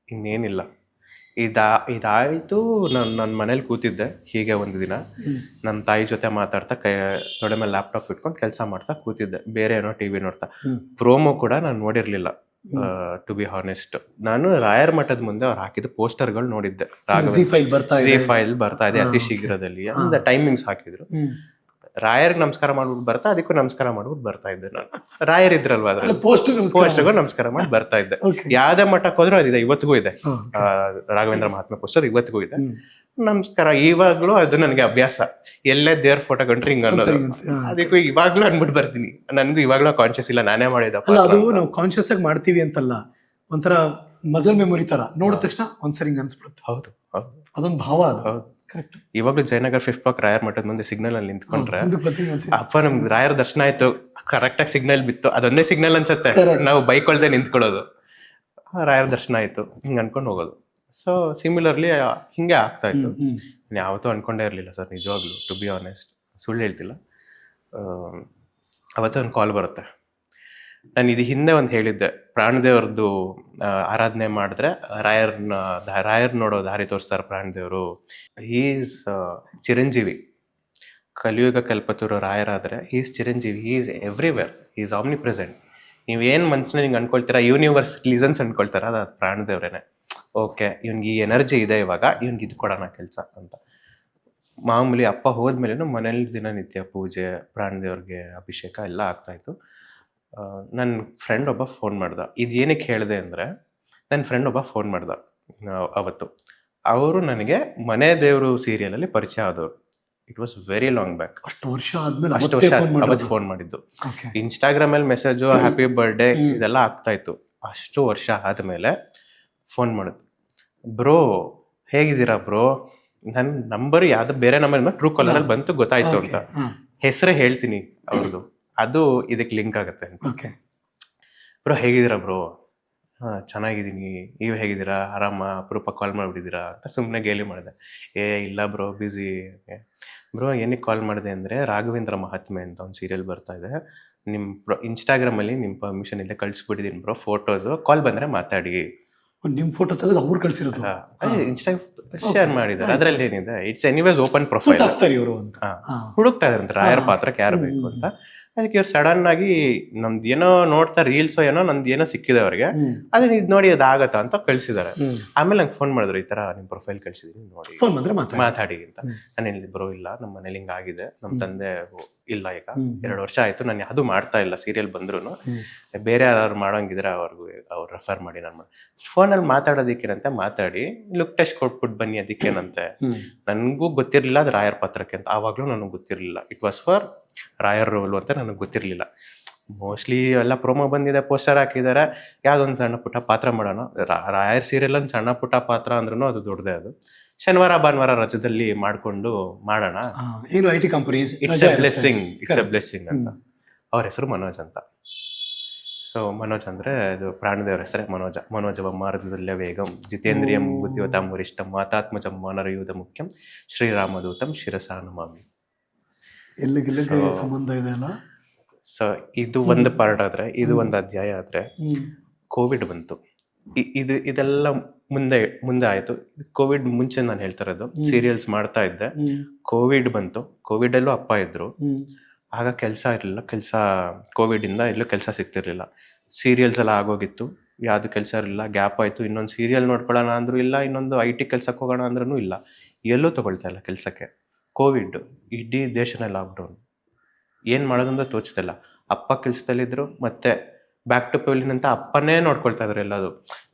ಇನ್ನೇನಿಲ್ಲ. ಇದಾಯಿತು. ನನ್ನ ಮನೇಲಿ ಕೂತಿದ್ದೆ ಹೀಗೆ ಒಂದು ದಿನ, ನನ್ನ ತಾಯಿ ಜೊತೆ ಮಾತಾಡ್ತಾ ತೊಡೆ ಮೇಲೆ ಲ್ಯಾಪ್ಟಾಪ್ ಇಟ್ಕೊಂಡು ಕೆಲಸ ಮಾಡ್ತಾ ಕೂತಿದ್ದೆ, ಬೇರೆ ಏನೋ TV ನೋಡ್ತಾ. ಪ್ರೋಮೋ ಕೂಡ ನಾನು ನೋಡಿರ್ಲಿಲ್ಲ, ಟು ಬಿ ಹಾನೆಸ್ಟ್. ನಾನು ರಾಯರ್ ಮಠದ ಮುಂದೆ ಅವ್ರು ಹಾಕಿದ ಪೋಸ್ಟರ್ಗಳು ನೋಡಿದ್ದೆ. ಜಿ ಫೈಲ್ ಬರ್ತಾ ಇದೆ ಅತಿ ಶೀಘ್ರದಲ್ಲಿ ಅಂತ ಟೈಮಿಂಗ್ಸ್ ಹಾಕಿದ್ರು. ರಾಯರ್ಗೆ ನಮಸ್ಕಾರ ಮಾಡ್ಬಿಟ್ಟು ಬರ್ತಾ, ಅದಕ್ಕೂ ನಮಸ್ಕಾರ ಮಾಡ್ಬಿಟ್ಟು ಬರ್ತಾ ಇದ್ದೆ ನಾನು. ರಾಯರ್ ಇದ್ರಲ್ವಾ ಅದ್ರಲ್ಲಿ ಪೋಸ್ಟರ್ಗೂ ನಮಸ್ಕಾರ ಮಾಡಿ ಬರ್ತಾ ಇದ್ದೆ. ಯಾವ್ದೇ ಮಠಕ್ಕೆ ಹೋದ್ರೂ ಅದಿದೆ, ಇವತ್ತಿಗೂ ಇದೆ. ರಾಘವೇಂದ್ರ ಮಹಾತ್ಮೆ ಪೋಸ್ಟರ್ ಇವತ್ತಿಗೂ ಇದೆ. ನಮಸ್ಕಾರ ಇವಾಗ್ಲೂ ಅದು ನನಗೆ ಅಭ್ಯಾಸ. ಎಲ್ಲೇ ದೇವ್ರ ಫೋಟೋ ಕಂಡ್ರೆ ಹಿಂಗ ಅನ್ನೋದು, ಅದಕ್ಕೂ ಇವಾಗ್ಲೂ ಅನ್ಬಿಟ್ಟು ಬರ್ತೀನಿ. ನನ್ಗೂ ಇವಾಗ್ಲೂ ಕಾನ್ಶಿಯಸ್ ಇಲ್ಲ ನಾನೇ ಮಾಡಿದಪ್ಪ. ಅದು ನಾವು ಕಾನ್ಶಿಯಸ್ ಆಗಿ ಮಾಡ್ತೀವಿ ಅಂತಲ್ಲ, ಒಂಥರ ಮಸಲ್ ಮೆಮೊರಿ ತರ, ನೋಡಿದ ತಕ್ಷಣ ಒಂದ್ಸರಿ ಹಿಂಗ ಅನ್ಸ್ಬಿಡುತ್ತೆ. ಹೌದು, ಅದೊಂದು ಭಾವ ಅದು. ಇವಾಗ್ಲೂ ಜಯನಗರ್ 5th ಬ್ಲಾಕ್ ರಾಯರ್ ಮಠದ ಮುಂದೆ ಸಿಗ್ನಲ್ ಅಲ್ಲಿ ನಿಂತ್ಕೊಂಡ್ರೆ, ಅಪ್ಪ ನಮ್ಗೆ ರಾಯರ್ ದರ್ಶನ ಆಯ್ತು, ಕರೆಕ್ಟ್ ಆಗಿ ಸಿಗ್ನಲ್ ಬಿತ್ತು, ಅದೊಂದೇ ಸಿಗ್ನಲ್ ಅನ್ಸುತ್ತೆ. ನಾವು ಬೈಕ್ ಒಳ್ದೆ ನಿಂತ್ಕೊಳ್ಳೋದು, ರಾಯರ್ ದರ್ಶನ ಆಯ್ತು ಹಿಂಗ ಅನ್ಕೊಂಡು ಹೋಗೋದು. ಸೊ ಸಿಮಿಲರ್ಲಿ ಹಿಂಗೆ ಆಗ್ತಾ ಇತ್ತು. ಯಾವತ್ತೂ ಅನ್ಕೊಂಡೇ ಇರಲಿಲ್ಲ ಸರ್, ನಿಜವಾಗ್ಲು, ಟು ಬಿ ಆನೆಸ್ಟ್, ಸುಳ್ಳು ಹೇಳ್ತಿಲ್ಲ. ಅವತ್ತೇ ಒಂದು ಕಾಲ್ ಬರುತ್ತೆ. ನಾನು ಇದು ಹಿಂದೆ ಒಂದು ಹೇಳಿದ್ದೆ, ಪ್ರಾಣದೇವ್ರದ್ದು ಆರಾಧನೆ ಮಾಡಿದ್ರೆ ರಾಯರ್ ನೋಡೋ ದಾರಿ ತೋರಿಸ್ತಾರೆ ಪ್ರಾಣದೇವರು. ಈಸ್ ಚಿರಂಜೀವಿ, ಕಲಿಯುಗ ಕಲ್ಪತರು ರಾಯರಾದರೆ ಈಸ್ ಚಿರಂಜೀವಿ, is everywhere, is omnipresent. ನೀವೇನು ಮನ್ಸನ್ನ ಹಿಂಗೆ ಅನ್ಕೊಳ್ತೀರಾ, ಯೂನಿವರ್ಸ್ ಲೀಸನ್ಸ್ ಅನ್ಕೊಳ್ತಾರ, ಅದು ಪ್ರಾಣದೇವ್ರೇನೆ. ಓಕೆ, ಇವ್ನಿಗೆ ಈ ಎನರ್ಜಿ ಇದೆ, ಇವಾಗ ಇವ್ನಿಗೆ ಇದು ಕೊಡೋಣ ಕೆಲಸ ಅಂತ. ಮಾಮೂಲಿ ಅಪ್ಪ ಹೋದ್ಮೇಲೆ ಮನೇಲಿ ದಿನನಿತ್ಯ ಪೂಜೆ, ಪ್ರಾಣದೇವ್ರಿಗೆ ಅಭಿಷೇಕ ಎಲ್ಲ ಆಗ್ತಾಯಿತ್ತು. ನನ್ನ ಫ್ರೆಂಡ್ ಒಬ್ಬ ಫೋನ್ ಮಾಡ್ದ. ಇದು ಏನಕ್ಕೆ ಹೇಳಿದೆ ಅಂದರೆ, ನನ್ನ ಫ್ರೆಂಡ್ ಒಬ್ಬ ಫೋನ್ ಮಾಡ್ದ ಅವತ್ತು. ಅವರು ನನಗೆ ಮನೆ ದೇವರು ಸೀರಿಯಲಲ್ಲಿ ಪರಿಚಯ ಆದವರು. It was very long back. ಅಷ್ಟು ವರ್ಷ ಆದ್ಮೇಲೆ ಅಷ್ಟು ವರ್ಷ ಅವತ್ತು ಫೋನ್ ಮಾಡಿದ್ದು. ಇನ್ಸ್ಟಾಗ್ರಾಮ್ ಅಲ್ಲಿ ಮೆಸೇಜು ಹ್ಯಾಪಿ ಬರ್ಡೇ ಇದೆಲ್ಲ ಆಗ್ತಾ ಇತ್ತು. ಅಷ್ಟು ವರ್ಷ ಆದ್ಮೇಲೆ ಫೋನ್ ಮಾಡಿದ್ರು, ಬ್ರೋ ಹೇಗಿದ್ದೀರಾ ಬ್ರೋ, ನನ್ನ ನಂಬರ್ ಯಾವ್ದು ಬೇರೆ ನಂಬರ್ ಟ್ರೂ ಕಾಲರ್ ಅಲ್ಲಿ ಬಂತು ಗೊತ್ತಾಯ್ತು ಅಂತ. ಹೆಸರೇ ಹೇಳ್ತೀನಿ ಅವ್ರದ್ದು, ಅದು ಇದಕ್ಕೆ ಲಿಂಕ್ ಆಗುತ್ತೆ ಅಂತ. ಬ್ರೋ ಹೇಗಿದ್ದೀರಾ ಬ್ರೋ, ಚೆನ್ನಾಗಿದ್ದೀನಿ, ನೀವು ಹೇಗಿದ್ದೀರಾ, ಆರಾಮ, ಅಪರೂಪ ಕಾಲ್ ಮಾಡಿಬಿಟ್ಟಿದ್ದೀರಾ ಅಂತ ಸುಮ್ಮನೆ ಗೇಲಿ ಮಾಡಿದೆ. ಇಲ್ಲ ಬ್ರೋ ಬ್ಯುಸಿ. ಬ್ರೋ ಏನಕ್ಕೆ ಕಾಲ್ ಮಾಡಿದೆ ಅಂದರೆ ರಾಘವೇಂದ್ರ ಮಹಾತ್ಮೆ ಅಂತ ಒಂದು ಸೀರಿಯಲ್ ಬರ್ತಾ ಇದೆ, ನಿಮ್ಮ ಇನ್ಸ್ಟಾಗ್ರಾಮಲ್ಲಿ ನಿಮ್ಮ ಪರ್ಮಿಷನ್ ಇಲ್ಲದೆ ಕಳಿಸ್ಬಿಟ್ಟಿದ್ದೀನಿ ಬ್ರೋ ಫೋಟೋಸು, ಕಾಲ್ ಬಂದರೆ ಮಾತಾಡಿ. ನಿಮ್ಮ ಫೋಟೋ ತೆಗೆದು ಅವ್ರು ಕಳಿಸಿರೋದು ಇನ್ಸ್ಟಾಗ್ರಾಮ್ ಶೇರ್ ಮಾಡಿದ್ದಾರೆ, ಅದರಲ್ಲಿ ಏನಿದೆ, ಇಟ್ಸ್ ಎನಿವೇಸ್ ಓಪನ್ ಪ್ರೊಫೈಲ್. ಹುಡುಕ್ತಾ ಇದ್ರಂತ ರಾಯರ ಪಾತ್ರಕ್ಕೆ ಯಾರು ಬೇಕು ಅಂತ. ಅದಕ್ಕೆ ಇವ್ರು ಸಡನ್ ಆಗಿ ನಮ್ದು ಏನೋ ನೋಡ್ತಾ ರೀಲ್ಸೋ ಏನೋ ನಂದು ಏನೋ ಸಿಕ್ಕಿದೆ ಅವ್ರಿಗೆ, ಅದನ್ನ ಇದು ನೋಡಿ ಅದಾಗತ್ತಾ ಅಂತ ಕಳ್ಸಿದ್ದಾರೆ. ಆಮೇಲೆ ನಂಗೆ ಫೋನ್ ಮಾಡಿದ್ರು, ಈ ತರ ನಿಮ್ ಪ್ರೊಫೈಲ್ ಕಳ್ಸಿದೀನಿ ನೋಡಿ ಮಾತಾಡಿ ಅಂತ. ನಾನು ಹೇಳಿದ್ದೆ, ಬ್ರೋ ಇಲ್ಲ, ನಮ್ಮ ಮನೇಲಿ ಹಿಂಗಾಗಿದೆ, ನಮ್ಮ ತಂದೆ ಇಲ್ಲ, ಈಗ 2 ವರ್ಷ ಆಯ್ತು, ನಾನು ಯಾವ್ದು ಮಾಡ್ತಾ ಇಲ್ಲ, ಸೀರಿಯಲ್ ಬಂದ್ರು ಬೇರೆ ಯಾರು ಮಾಡೋಂಗಿದ್ರೆ ಅವ್ರು ರೆಫರ್ ಮಾಡಿ. ನಾನು ಫೋನಲ್ಲಿ ಮಾತಾಡೋದಿಕ್ಕೇನಂತೆ ಮಾತಾಡಿ ಲುಕ್ ಟೆಸ್ಟ್ ಕೊಟ್ಬಿಟ್ಟು ಬನ್ನಿ, ಅದಕ್ಕೇನಂತೆ. ನನಗೂ ಗೊತ್ತಿರ್ಲಿಲ್ಲ ಅದು ರಾಯರ್ ಪಾತ್ರಕ್ಕೆ ಅಂತ, ಆವಾಗ್ಲೂ ನನಗೆ ಗೊತ್ತಿರ್ಲಿಲ್ಲ. It was for Rayar role ಅಂತ ನನಗೆ ಗೊತ್ತಿರಲಿಲ್ಲ. ಮೋಸ್ಟ್ಲಿ ಎಲ್ಲ ಪ್ರೋಮೋ ಬಂದಿದೆ, ಪೋಸ್ಟರ್ ಹಾಕಿದ್ದಾರೆ, ಯಾವುದೊಂದು ಸಣ್ಣ ಪುಟ್ಟ ಪಾತ್ರ ಮಾಡೋಣ. ರಾಯರ್ ಸೀರಿಯಲ್ ಒಂದು ಸಣ್ಣ ಪುಟ್ಟ ಪಾತ್ರ ಅಂದ್ರೂ ಅದು ದೊಡ್ಡದೇ. ಅದು ಶನಿವಾರ ಭಾನುವಾರ ರಜದಲ್ಲಿ ಮಾಡಿಕೊಂಡು ಮಾಡೋಣ. ಏನು IT company, it's A blessing ಅಂತ. ಅವ್ರ ಹೆಸರು ಮನೋಜ್ ಅಂತ. ಸೊ ಮನೋಜ್ ಅಂದರೆ ಅದು ಪ್ರಾಣದೇವರ ಹೆಸರೇ ಮನೋಜವ ಮಾರುತದಲ್ಲೇ ವೇಗಂ ಜಿತೇಂದ್ರಿಯಂ ಬುದ್ಧಿವತಾಂ ವರಿಷ್ಠಂ ಮಾತಾತ್ಮಜಂ ವಾನರಯೂಧ ಮುಖ್ಯಂ ಶ್ರೀರಾಮದೂತಂ ಶಿರಸಾ ನಮಾಮಿ. ಎಲ್ಲಿಗೆ ಸಂಬಂಧ ಇದೆ ಅಲ್ಲ. ಸೊ ಇದು ಒಂದು ಪಾರ್ಟ್ ಆದ್ರೆ, ಇದು ಒಂದು ಅಧ್ಯಾಯ ಆದ್ರೆ, ಕೋವಿಡ್ ಬಂತು. ಇದೆಲ್ಲ ಮುಂದೆ ಆಯ್ತು. ಕೋವಿಡ್ ಮುಂಚೆ ನಾನು ಹೇಳ್ತಾ ಇರೋದು, ಸೀರಿಯಲ್ಸ್ ಮಾಡ್ತಾ ಇದ್ದೆ, ಕೋವಿಡ್ ಬಂತು. ಕೋವಿಡ್ ಅಲ್ಲೂ ಅಪ್ಪ ಇದ್ರು, ಆಗ ಕೆಲಸ ಇರಲಿಲ್ಲ. ಕೋವಿಡ್ ಇಂದ ಎಲ್ಲೂ ಕೆಲಸ ಸಿಗ್ತಿರ್ಲಿಲ್ಲ. ಸೀರಿಯಲ್ಸ್ ಎಲ್ಲ ಆಗೋಗಿತ್ತು, ಯಾವ್ದು ಕೆಲಸ ಇರಲಿಲ್ಲ. ಗ್ಯಾಪ್ ಆಯ್ತು. ಇನ್ನೊಂದು ಸೀರಿಯಲ್ ನೋಡ್ಕೊಳ್ಳೋಣ ಅಂದ್ರೂ ಇಲ್ಲ, ಇನ್ನೊಂದು IT ಕೆಲ್ಸಕ್ಕೆ ಹೋಗೋಣ ಅಂದ್ರೂ ಇಲ್ಲ, ಎಲ್ಲೂ ತಗೊಳ್ತಾ ಇಲ್ಲ ಕೆಲಸಕ್ಕೆ. ಕೋವಿಡ್, ಇಡೀ ದೇಶನೇ ಲಾಕ್ಡೌನ್, ಏನು ಮಾಡೋದಂತ ತೋಚ್ತಿಲ್ಲ. ಅಪ್ಪ ಕೆಲಸದಲ್ಲಿದ್ದರು, ಮತ್ತೆ ಬ್ಯಾಕ್ ಟು ಪೆವಿಲಿಯನ್ ಅಂತ ಅಪ್ಪನೇ ನೋಡ್ಕೊಳ್ತಾ ಇದ್ರು ಎಲ್ಲದು.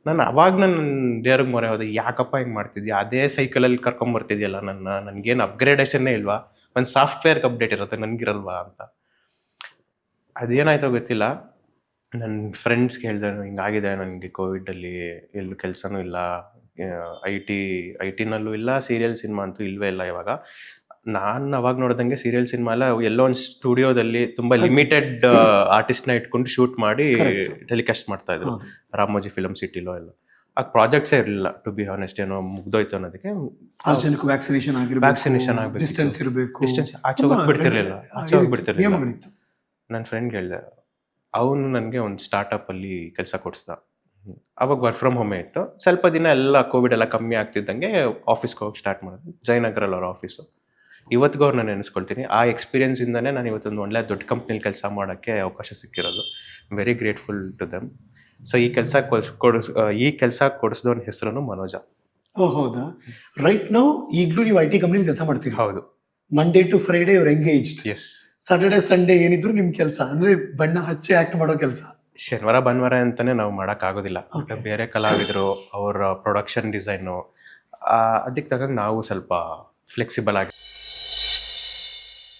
ನಾನು ಅವಾಗ ನನ್ನ ದೇವ್ರಿಗೆ ಮೊರೆ ಹೋದೆ, ಯಾಕಪ್ಪ ಹಿಂಗೆ ಮಾಡ್ತಿದ್ಯಾ, ಅದೇ ಸೈಕಲಲ್ಲಿ ಕರ್ಕೊಂಬರ್ತಿದ್ಯಲ್ಲ ನನಗೇನು ಅಪ್ಗ್ರೇಡೇಷನ್ನೇ ಇಲ್ವಾ, ಒಂದು ಸಾಫ್ಟ್ವೇರ್ಗೆ ಅಪ್ಡೇಟ್ ಇರುತ್ತೆ, ನನಗಿರಲ್ವಾ ಅಂತ. ಅದೇನಾಯ್ತೋ ಗೊತ್ತಿಲ್ಲ. ನನ್ನ ಫ್ರೆಂಡ್ಸ್ಗೆ ಹೇಳಿದೆ, ಹಿಂಗಾಗಿದೆ ನನಗೆ ಕೋವಿಡಲ್ಲಿ, ಎಲ್ಲೂ ಕೆಲಸನೂ ಇಲ್ಲ, ಐಟಿನಲ್ಲೂ ಇಲ್ಲ, ಸೀರಿಯಲ್ ಸಿನಿಮಾ ಅಂತೂ ಇಲ್ವೇ ಇಲ್ಲ ಇವಾಗ. ನಾನು ಅವಾಗ ನೋಡ್ದಂಗೆ ಸೀರಿಯಲ್ ಸಿನಿಮಾ ಎಲ್ಲ ಎಲ್ಲೋ ಒಂದು ಸ್ಟುಡಿಯೋದಲ್ಲಿ ತುಂಬಾ ಲಿಮಿಟೆಡ್ ಆರ್ಟಿಸ್ಟ್ನ ಇಟ್ಕೊಂಡು ಶೂಟ್ ಮಾಡಿ ಟೆಲಿಕಾಸ್ಟ್ ಮಾಡ್ತಾ ಇದ್ರು, ರಾಮೋಜಿ ಫಿಲಮ್ ಸಿಟಿಲೋ ಎಲ್ಲ. ಆ ಪ್ರಾಜೆಕ್ಟ್ಸೇ ಇರಲಿಲ್ಲ, ಟು ಬಿ ಹಾನೆಸ್ಟ್. ಏನೋ ಮುಗ್ದೋಯ್ತು ಅನ್ನೋದಕ್ಕೆ. ವ್ಯಾಕ್ಸಿನೇಷನ್ ಆಗಬೇಕು, ಡಿಸ್ಟೆನ್ಸ್ ಇರಬೇಕು, ಆಚೆ ಹೋಗ್ಬಿಡ್ತಿರ್ಲಿಲ್ಲ. ನನ್ನ ಫ್ರೆಂಡ್ ಹೇಳಿದೆ, ಅವನು ನನಗೆ ಒಂದು ಸ್ಟಾರ್ಟಪ್ ಅಲ್ಲಿ ಕೆಲಸ ಕೊಡಿಸ್ದ. ಅವಾಗ ವರ್ಕ್ ಫ್ರಮ್ ಹೋಮೇ ಇತ್ತು. ಸ್ವಲ್ಪ ದಿನ ಎಲ್ಲ ಕೋವಿಡ್ ಎಲ್ಲ ಕಮ್ಮಿ ಆಗ್ತಿದ್ದಂಗೆ ಆಫೀಸ್ಗೆ ಹೋಗಿ ಸ್ಟಾರ್ಟ್ ಮಾಡಿದ್ರು. ಜಯನಗರಲ್ಲಿ ಅವ್ರ ಆಫೀಸು. ಇವತ್ತಿಗೂ ಅವ್ರು ನಾನು ನೆನೆಸ್ಕೊಳ್ತೀನಿ. ಆ ಎಕ್ಸ್ಪೀರಿಯನ್ಸ್ ಇಂದಾನೆ ನಾನು ಇವತ್ತೊಂದು ಒಳ್ಳೆ ದೊಡ್ಡ ಕಂಪ್ನಿಲಿ ಕೆಲಸ ಮಾಡೋಕ್ಕೆ ಅವಕಾಶ ಸಿಕ್ಕಿರೋದು. Very grateful to them. So ಈ ಕೆಲಸ ಕೊಡಿಸಿದವನ ಹೆಸರು ಮನೋಜ. ಹೌದಾ? ರೈಟ್ ನೌ ಈಗಲೂ ನೀವು IT ಕಂಪ್ನಿಲಿ ಕೆಲಸ ಮಾಡ್ತೀರಿ? ಹೌದು. Monday to Friday you're engaged. Yes. Saturday Sunday ಏನಿದ್ರು ನಿಮ್ ಕೆಲಸ ಅಂದ್ರೆ ಬಣ್ಣ ಹಚ್ಚಿ ಆಕ್ಟ್ ಮಾಡೋ ಕೆಲಸ. ಶನಿವಾರ ಭಾನುವಾರ ಅಂತಾನೆ ನಾವು ಮಾಡೋಕ್ಕಾಗೋದಿಲ್ಲ. ಬೇರೆ ಕಲಾವಿದರು, ಅವರ ಪ್ರೊಡಕ್ಷನ್ ಡಿಸೈನು, ಅದಕ್ಕೆ ತಗಂಗೆ ನಾವು ಸ್ವಲ್ಪ ಫ್ಲೆಕ್ಸಿಬಲ್ ಆಗಿ